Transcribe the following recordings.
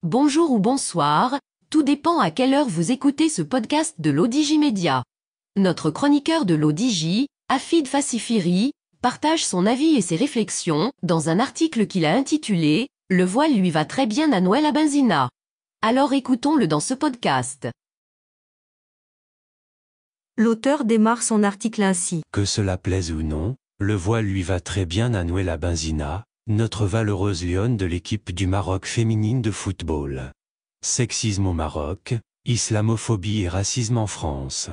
Bonjour ou bonsoir, tout dépend à quelle heure vous écoutez ce podcast de l'ODJ Média. Notre chroniqueur de l'ODJ, Afid Fassifiri, partage son avis et ses réflexions dans un article qu'il a intitulé « Le voile lui va très bien à Noël à Benzina ». Alors écoutons-le dans ce podcast. L'auteur démarre son article ainsi. Que cela plaise ou non, le voile lui va très bien à Nouella Benzina, notre valeureuse lionne de l'équipe du Maroc féminine de football. Sexisme au Maroc, islamophobie et racisme en France.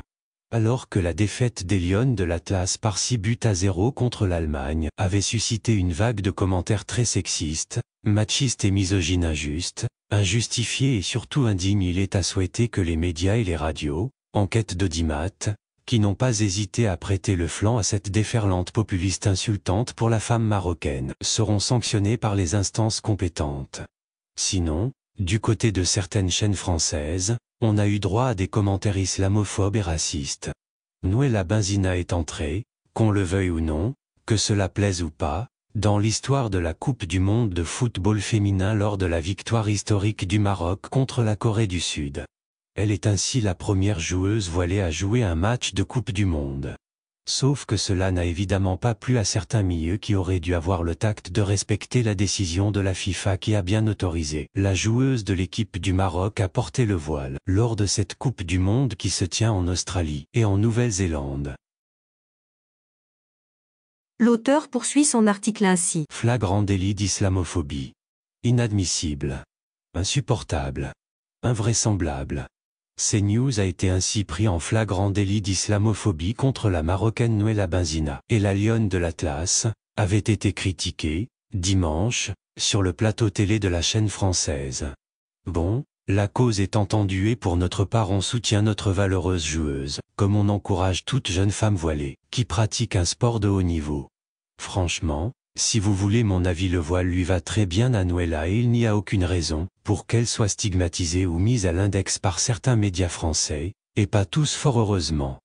Alors que la défaite des Lionnes de l'Atlas par 6-0 contre l'Allemagne avait suscité une vague de commentaires très sexistes, machistes et misogynes injustes, injustifiés et surtout indignes, il est à souhaiter que les médias et les radios, en quête d'audimat, qui n'ont pas hésité à prêter le flanc à cette déferlante populiste insultante pour la femme marocaine, seront sanctionnés par les instances compétentes. Sinon, du côté de certaines chaînes françaises, on a eu droit à des commentaires islamophobes et racistes. Nouella Benzina est entrée, qu'on le veuille ou non, que cela plaise ou pas, dans l'histoire de la Coupe du monde de football féminin lors de la victoire historique du Maroc contre la Corée du Sud. Elle est ainsi la première joueuse voilée à jouer un match de Coupe du monde. Sauf que cela n'a évidemment pas plu à certains milieux qui auraient dû avoir le tact de respecter la décision de la FIFA qui a bien autorisé la joueuse de l'équipe du Maroc à porter le voile lors de cette Coupe du monde qui se tient en Australie et en Nouvelle-Zélande. L'auteur poursuit son article ainsi. Flagrant délit d'islamophobie. Inadmissible. Insupportable. Invraisemblable. CNews a été ainsi pris en flagrant délit d'islamophobie contre la Marocaine Nouella Benzina. Et la lionne de l'Atlas avait été critiquée, dimanche, sur le plateau télé de la chaîne française. Bon, la cause est entendue et pour notre part on soutient notre valeureuse joueuse, comme on encourage toute jeune femme voilée, qui pratique un sport de haut niveau. Franchement, si vous voulez mon avis, le voile lui va très bien à Nouella et il n'y a aucune raison pour qu'elle soit stigmatisée ou mise à l'index par certains médias français, et pas tous fort heureusement.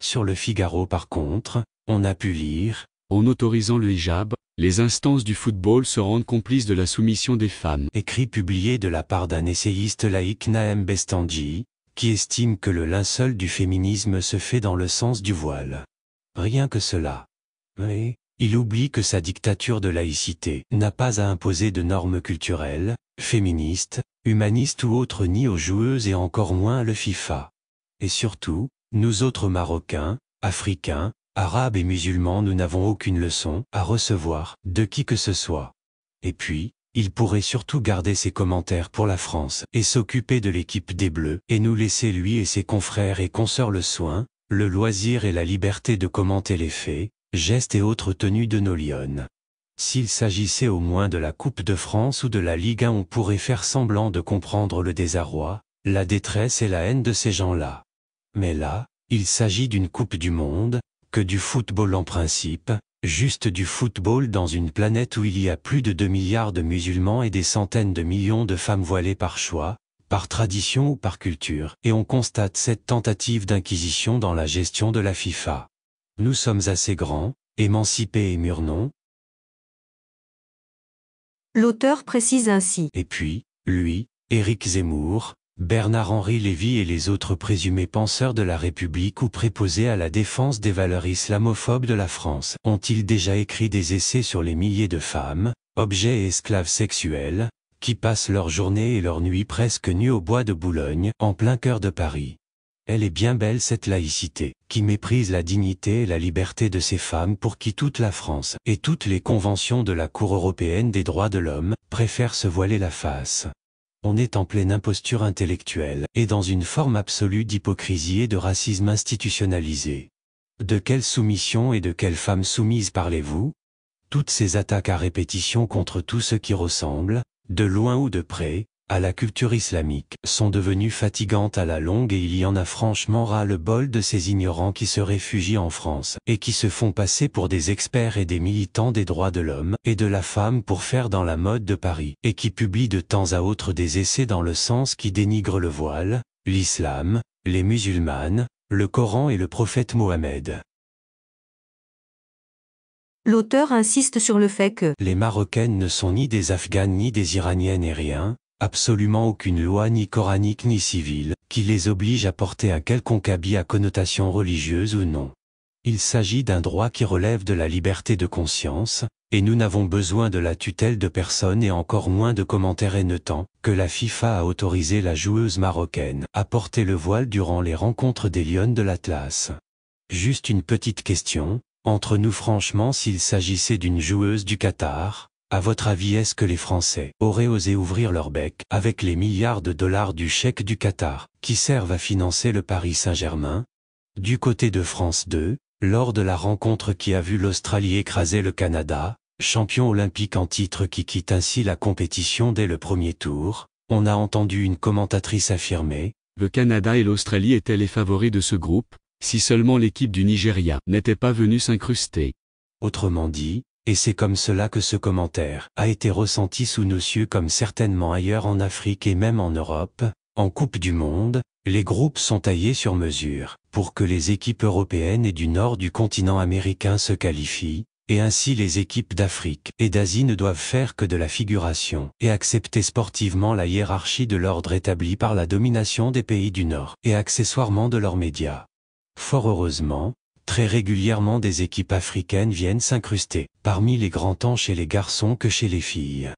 Sur le Figaro par contre, on a pu lire « En autorisant le hijab, les instances du football se rendent complices de la soumission des femmes », écrit publié de la part d'un essayiste laïque Nahem Bestanji, qui estime que le linceul du féminisme se fait dans le sens du voile. Rien que cela. Mais il oublie que sa dictature de laïcité n'a pas à imposer de normes culturelles, féministes, humanistes ou autres ni aux joueuses et encore moins à la FIFA. Et surtout, nous autres Marocains, Africains, Arabes et musulmans, nous n'avons aucune leçon à recevoir de qui que ce soit. Et puis, il pourrait surtout garder ses commentaires pour la France et s'occuper de l'équipe des Bleus et nous laisser lui et ses confrères et consoeurs le soin, le loisir et la liberté de commenter les faits, gestes et autres tenues de nos lionnes. S'il s'agissait au moins de la Coupe de France ou de la Ligue 1, on pourrait faire semblant de comprendre le désarroi, la détresse et la haine de ces gens-là. Mais là, il s'agit d'une Coupe du monde, que du football en principe, juste du football dans une planète où il y a plus de 2 milliards de musulmans et des centaines de millions de femmes voilées par choix, par tradition ou par culture, et on constate cette tentative d'inquisition dans la gestion de la FIFA. Nous sommes assez grands, émancipés et mûrs, non ? L'auteur précise ainsi. Et puis, lui, Éric Zemmour, Bernard-Henri Lévy et les autres présumés penseurs de la République ou préposés à la défense des valeurs islamophobes de la France, ont-ils déjà écrit des essais sur les milliers de femmes, objets et esclaves sexuels, qui passent leur journée et leur nuit presque nues au bois de Boulogne, en plein cœur de Paris. Elle est bien belle cette laïcité, qui méprise la dignité et la liberté de ces femmes pour qui toute la France et toutes les conventions de la Cour européenne des droits de l'homme préfèrent se voiler la face. On est en pleine imposture intellectuelle et dans une forme absolue d'hypocrisie et de racisme institutionnalisé. De quelle soumission et de quelle femme soumise parlez-vous ? Toutes ces attaques à répétition contre tout ce qui ressemble, de loin ou de près, à la culture islamique, sont devenues fatigantes à la longue et il y en a franchement ras-le-bol de ces ignorants qui se réfugient en France et qui se font passer pour des experts et des militants des droits de l'homme et de la femme pour faire dans la mode de Paris et qui publient de temps à autre des essais dans le sens qui dénigrent le voile, l'islam, les musulmanes, le Coran et le prophète Mohammed. L'auteur insiste sur le fait que les Marocaines ne sont ni des Afghanes ni des Iraniennes et rien, Absolument aucune loi ni coranique ni civile, qui les oblige à porter un quelconque habit à connotation religieuse ou non. Il s'agit d'un droit qui relève de la liberté de conscience, et nous n'avons besoin de la tutelle de personne et encore moins de commentaires haineux que la FIFA a autorisé la joueuse marocaine à porter le voile durant les rencontres des Lions de l'Atlas. Juste une petite question, entre nous franchement, s'il s'agissait d'une joueuse du Qatar, à votre avis est-ce que les Français auraient osé ouvrir leur bec avec les milliards de dollars du chèque du Qatar, qui servent à financer le Paris Saint-Germain? Du côté de France 2, lors de la rencontre qui a vu l'Australie écraser le Canada, champion olympique en titre qui quitte ainsi la compétition dès le premier tour, on a entendu une commentatrice affirmer « Le Canada et l'Australie étaient les favoris de ce groupe, si seulement l'équipe du Nigeria n'était pas venue s'incruster. » Autrement dit, et c'est comme cela que ce commentaire a été ressenti sous nos cieux comme certainement ailleurs en Afrique et même en Europe, en Coupe du Monde, les groupes sont taillés sur mesure, pour que les équipes européennes et du nord du continent américain se qualifient, et ainsi les équipes d'Afrique et d'Asie ne doivent faire que de la figuration et accepter sportivement la hiérarchie de l'ordre établie par la domination des pays du Nord et accessoirement de leurs médias. Fort heureusement, très régulièrement des équipes africaines viennent s'incruster, parmi les grands temps chez les garçons que chez les filles.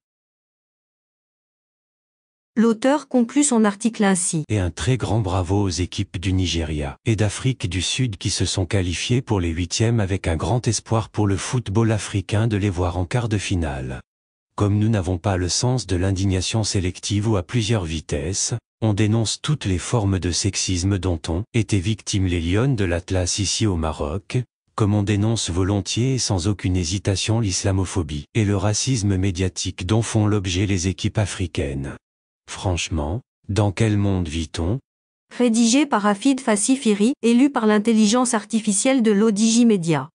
L'auteur conclut son article ainsi. Et un très grand bravo aux équipes du Nigeria et d'Afrique du Sud qui se sont qualifiées pour les huitièmes avec un grand espoir pour le football africain de les voir en quart de finale. Comme nous n'avons pas le sens de l'indignation sélective ou à plusieurs vitesses, on dénonce toutes les formes de sexisme dont ont été victimes les Lions de l'Atlas ici au Maroc, comme on dénonce volontiers et sans aucune hésitation l'islamophobie et le racisme médiatique dont font l'objet les équipes africaines. Franchement, dans quel monde vit-on? Rédigé par Hafid Fassifiri, élu par l'intelligence artificielle de l'ODJ Media.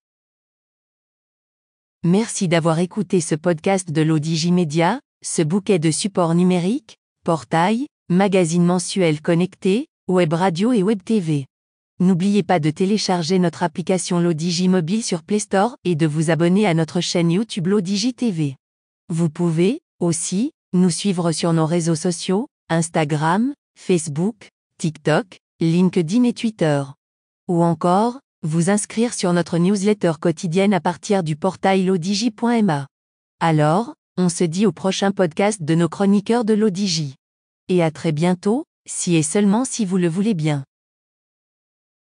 Merci d'avoir écouté ce podcast de l'ODJ Media, ce bouquet de supports numériques, portail, magazine mensuel connecté, web radio et web TV. N'oubliez pas de télécharger notre application l'ODJ Mobile sur Play Store et de vous abonner à notre chaîne YouTube l'ODJ TV. Vous pouvez, aussi, nous suivre sur nos réseaux sociaux, Instagram, Facebook, TikTok, LinkedIn et Twitter. Ou encore, vous inscrire sur notre newsletter quotidienne à partir du portail l'odj.ma. Alors, on se dit au prochain podcast de nos chroniqueurs de l'ODJ. Et à très bientôt, si et seulement si vous le voulez bien.